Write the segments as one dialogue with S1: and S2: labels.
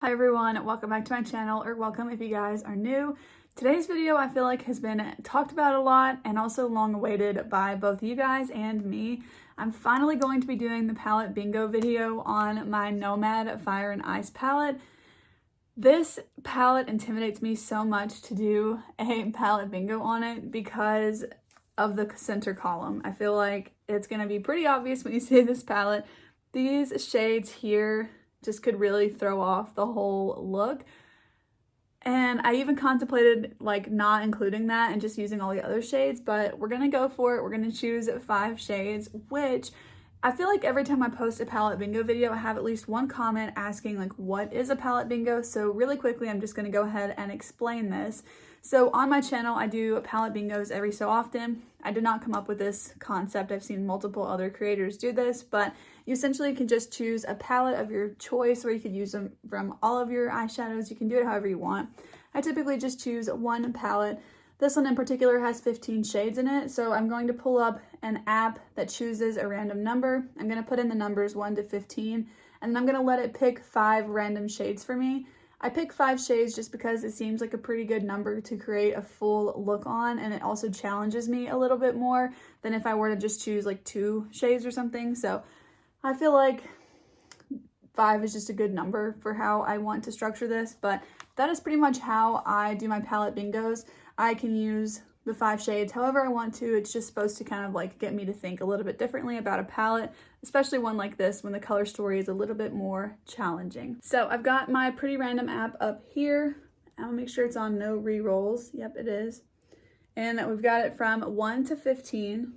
S1: Hi everyone, welcome back to my channel, or welcome if you guys are new. Today's video I feel like has been talked about a lot and also long awaited by both you guys and me. I'm finally going to be doing the palette bingo video on my Nomad Fire and Ice palette. This palette intimidates me so much to do a palette bingo on it because of the center column. I feel like it's going to be pretty obvious when you see this palette. These shades here just could really throw off the whole look. And I even contemplated like not including that and just using all the other shades, but we're gonna go for it. We're gonna choose 5 shades, which I feel like every time I post a palette bingo video, I have at least one comment asking like, what is a palette bingo? So really quickly, I'm just gonna go ahead and explain this. So on my channel, I do palette bingos every so often. I did not come up with this concept. I've seen multiple other creators do this, but you essentially can just choose a palette of your choice, or you could use them from all of your eyeshadows. You can do it however you want. I typically just choose one palette. This one in particular has 15 shades in it, so I'm going to pull up an app that chooses a random number. I'm going to put in the numbers 1 to 15, and then I'm going to let it pick 5 random shades for me. I pick 5 shades just because it seems like a pretty good number to create a full look on, and it also challenges me a little bit more than if I were to just choose like 2 shades or something. So I feel like 5 is just a good number for how I want to structure this, but that is pretty much how I do my palette bingos. I can use the 5 shades however I want to. It's just supposed to kind of like get me to think a little bit differently about a palette, especially one like this when the color story is a little bit more challenging. So I've got my Pretty Random app up here. I'll make sure it's on no re-rolls. Yep, it is. And we've got it from 1 to 15.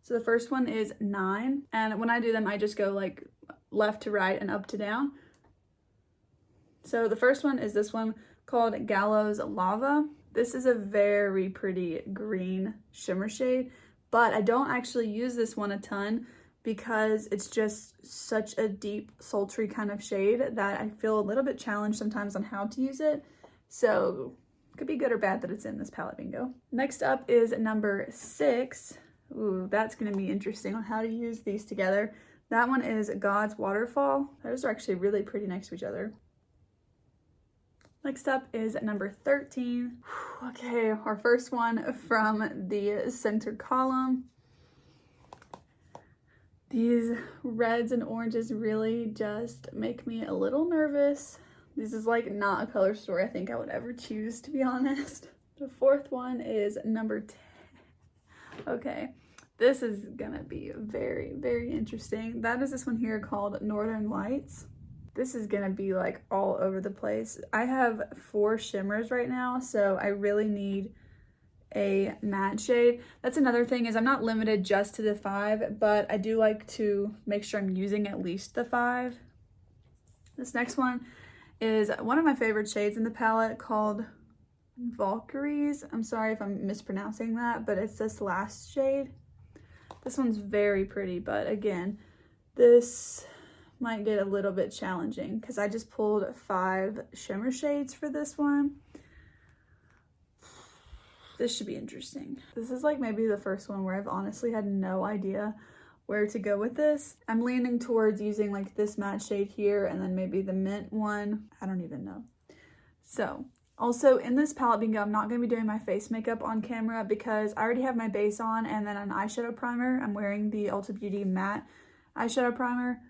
S1: So the first one is 9. And when I do them, I just go like left to right and up to down. So the first one is this one called Gallows Lava. This is a very pretty green shimmer shade, but I don't actually use this one a ton because it's just such a deep, sultry kind of shade that I feel a little bit challenged sometimes on how to use it. So it could be good or bad that it's in this palette bingo. Next up is number 6. Ooh, that's gonna be interesting on how to use these together. That one is God's Waterfall. Those are actually really pretty next to each other. Next up is number 13. Okay, our first one from the center column. These reds and oranges really just make me a little nervous. This is like not a color story I think I would ever choose, to be honest. The fourth one is number 10. Okay, this is gonna be very, very interesting. That is this one here called Northern Lights. This is gonna be like all over the place. I have 4 shimmers right now, so I really need a matte shade. That's another thing, is I'm not limited just to the 5, but I do like to make sure I'm using at least the 5. This next one is one of my favorite shades in the palette called Valkyries. I'm sorry if I'm mispronouncing that, but it's this last shade. This one's very pretty, but again, this might get a little bit challenging because I just pulled 5 shimmer shades for this one. This should be interesting. This is like maybe the first one where I've honestly had no idea where to go with this. I'm leaning towards using like this matte shade here and then maybe the mint one. I don't even know. So also in this palette bingo, I'm not going to be doing my face makeup on camera because I already have my base on and then an eyeshadow primer. I'm wearing the Ulta Beauty matte eyeshadow primer.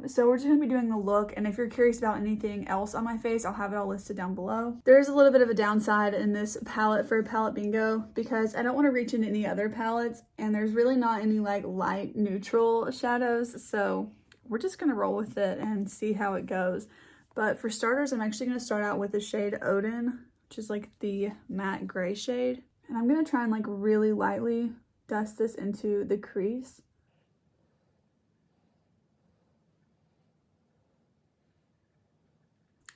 S1: So we're just gonna be doing the look, and if you're curious about anything else on my face, I'll have it all listed down below. There's a little bit of a downside in this palette for a palette bingo because I don't want to reach into any other palettes, and there's really not any like light neutral shadows, so we're just gonna roll with it and see how it goes. But for starters, I'm actually gonna start out with the shade Odin, which is like the matte gray shade, and I'm gonna try and like really lightly dust this into the crease.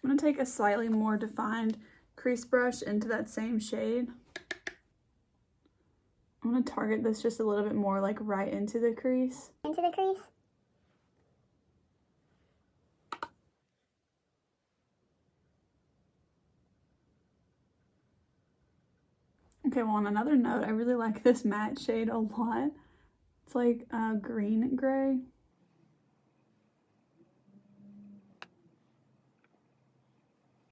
S1: I'm gonna take a slightly more defined crease brush into that same shade. I'm gonna target this just a little bit more like right into the crease. Okay, well on another note, I really like this matte shade a lot. It's like green gray.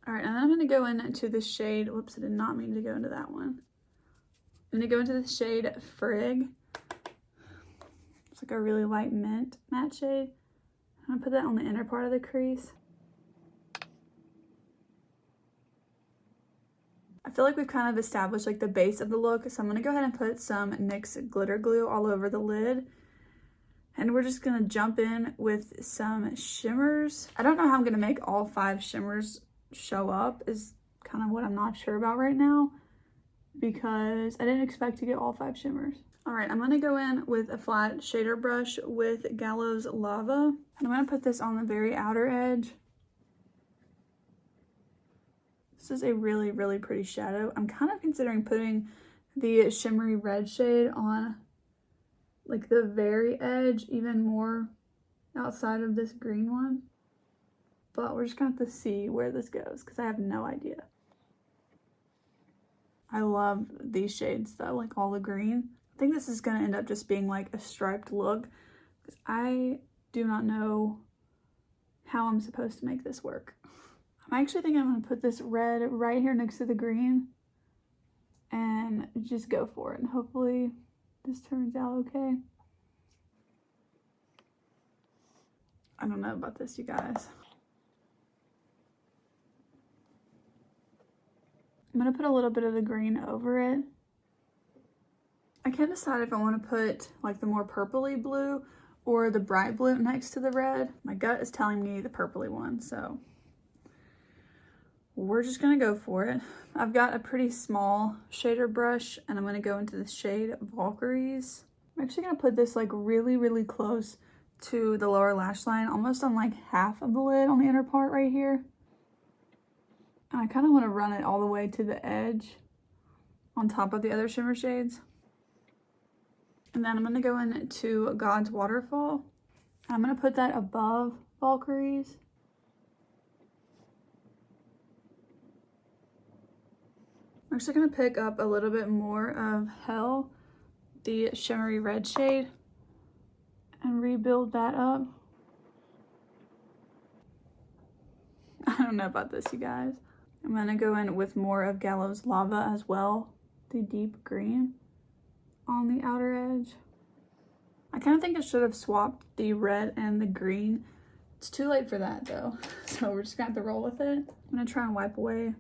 S1: All right, and then I'm going to go into the shade, whoops, I did not mean to go into that one. I'm going to go into the shade Frig. It's like a really light mint matte shade. I'm going to put that on the inner part of the crease. I feel like we've kind of established like the base of the look, so I'm going to go ahead and put some NYX glitter glue all over the lid. And we're just going to jump in with some shimmers. I don't know how I'm going to make all 5 shimmers show up is kind of what I'm not sure about right now, because I didn't expect to get all 5 shimmers. All right, I'm going to go in with a flat shader brush with Gallows Lava. And I'm going to put this on the very outer edge. This is a really, really pretty shadow. I'm kind of considering putting the shimmery red shade on like the very edge, even more outside of this green one. But we're just going to have to see where this goes because I have no idea. I love these shades though, like all the green. I think this is going to end up just being like a striped look because I do not know how I'm supposed to make this work. I actually think I'm going to put this red right here next to the green and just go for it. And hopefully this turns out okay. I don't know about this, you guys. I'm going to put a little bit of the green over it. I can't decide if I want to put like the more purpley blue or the bright blue next to the red. My gut is telling me the purpley one, so we're just going to go for it. I've got a pretty small shader brush and I'm going to go into the shade Valkyries. I'm actually going to put this like really, really close to the lower lash line, almost on like half of the lid on the inner part right here. And I kind of want to run it all the way to the edge on top of the other shimmer shades. And then I'm going to go into God's Waterfall. I'm going to put that above Valkyries. I'm actually going to pick up a little bit more of Hell, the shimmery red shade, and rebuild that up. I don't know about this, you guys. I'm going to go in with more of Gallows Lava as well, the deep green on the outer edge. I kind of think I should have swapped the red and the green. It's too late for that though, so we're just going to have to roll with it. I'm going to try and wipe away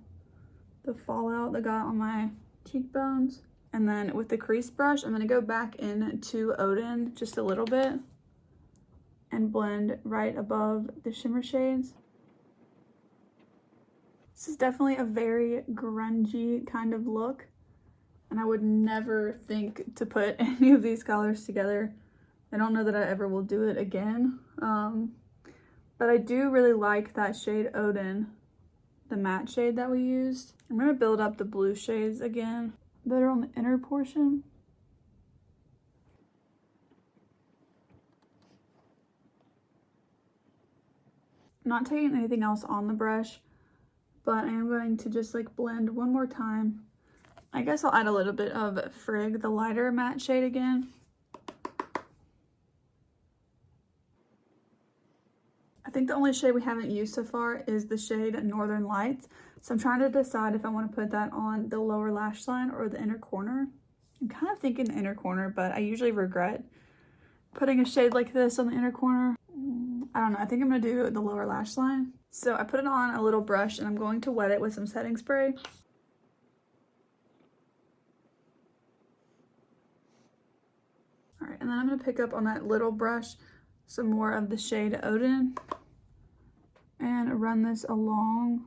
S1: the fallout that got on my cheekbones. And then with the crease brush, I'm going to go back into Odin just a little bit and blend right above the shimmer shades. This is definitely a very grungy kind of look, and I would never think to put any of these colors together. I don't know that I ever will do it again, but I do really like that shade Odin, the matte shade that we used. I'm going to build up the blue shades again that are on the inner portion. I'm not taking anything else on the brush, but I am going to just like blend one more time. I guess I'll add a little bit of Frig, the lighter matte shade again. I think the only shade we haven't used so far is the shade Northern Lights. So I'm trying to decide if I want to put that on the lower lash line or the inner corner. I'm kind of thinking the inner corner, but I usually regret putting a shade like this on the inner corner. I don't know, I think I'm going to do the lower lash line. So I put it on a little brush and I'm going to wet it with some setting spray. All right, and then I'm going to pick up on that little brush some more of the shade Odin and run this along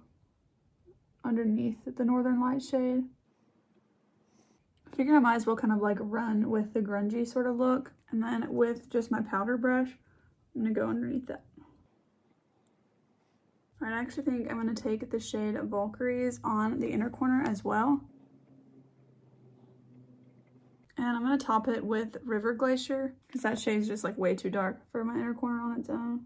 S1: underneath the Northern Light shade. I figure I might as well kind of like run with the grungy sort of look, and then with just my powder brush, I'm going to go underneath that. All right, I actually think I'm going to take the shade Valkyries on the inner corner as well. And I'm going to top it with River Glacier because that shade's just like way too dark for my inner corner on its own.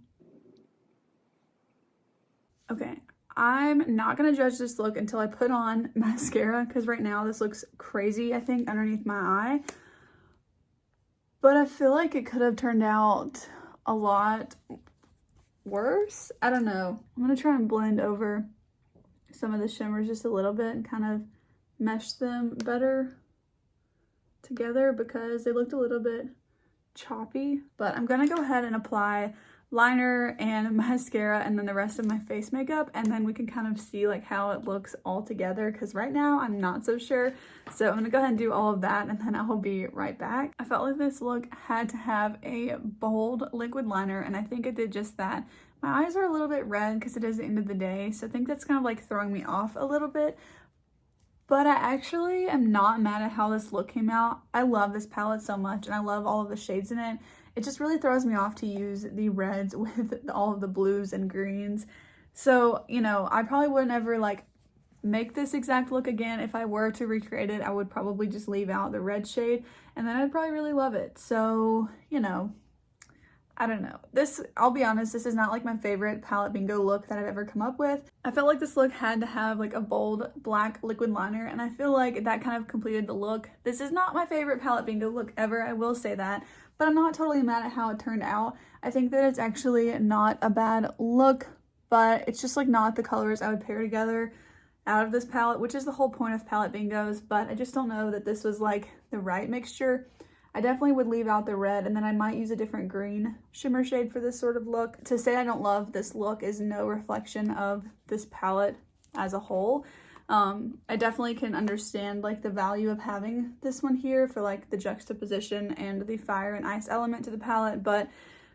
S1: Okay, I'm not going to judge this look until I put on mascara because right now this looks crazy, I think, underneath my eye. But I feel like it could have turned out a lot worse. I don't know. I'm going to try and blend over some of the shimmers just a little bit and kind of mesh them better together because they looked a little bit choppy. But I'm gonna go ahead and apply liner and mascara and then the rest of my face makeup, and then we can kind of see like how it looks all together, because right now I'm not so sure. So I'm gonna go ahead and do all of that and then I will be right back. I felt like this look had to have a bold liquid liner, and I think it did just that. My eyes are a little bit red because it is the end of the day, so I think that's kind of like throwing me off a little bit. But I actually am not mad at how this look came out. I love this palette so much and I love all of the shades in it. It just really throws me off to use the reds with all of the blues and greens. So, you know, I probably wouldn't ever like make this exact look again. If I were to recreate it, I would probably just leave out the red shade and then I'd probably really love it. So, you know, I don't know. This, I'll be honest, this is not like my favorite palette bingo look that I've ever come up with. I felt like this look had to have like a bold black liquid liner, and I feel like that kind of completed the look. This is not my favorite palette bingo look ever, I will say that, but I'm not totally mad at how it turned out. I think that it's actually not a bad look, but it's just like not the colors I would pair together out of this palette, which is the whole point of palette bingos, but I just don't know that this was like the right mixture. I definitely would leave out the red, and then I might use a different green shimmer shade for this sort of look. To say I don't love this look is no reflection of this palette as a whole. I definitely can understand like the value of having this one here for like the juxtaposition and the fire and ice element to the palette, but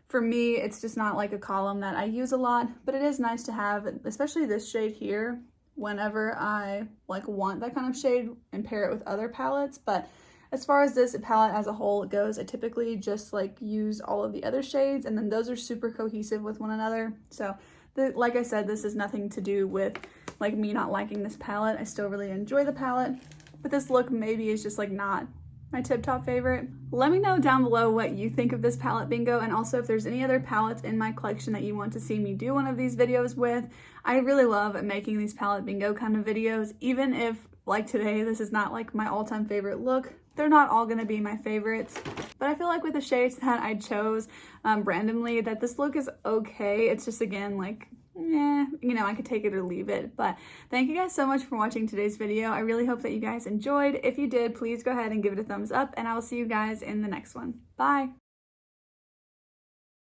S1: for me it's just not like a column that I use a lot. But it is nice to have, especially this shade here, whenever I like want that kind of shade and pair it with other palettes. But as far as this palette as a whole goes, I typically just like use all of the other shades, and then those are super cohesive with one another. So like I said, this is nothing to do with like me not liking this palette. I still really enjoy the palette, but this look maybe is just like not my tip-top favorite. Let me know down below what you think of this palette bingo, and also if there's any other palettes in my collection that you want to see me do one of these videos with. I really love making these palette bingo kind of videos, even if like today this is not like my all-time favorite look. They're not all gonna be my favorites, but I feel like with the shades that I chose randomly, that this look is okay. It's just, again, like, you know, I could take it or leave it. But thank you guys so much for watching today's video. I really hope that you guys enjoyed. If you did, please go ahead and give it a thumbs up, and I will see you guys in the next one. Bye!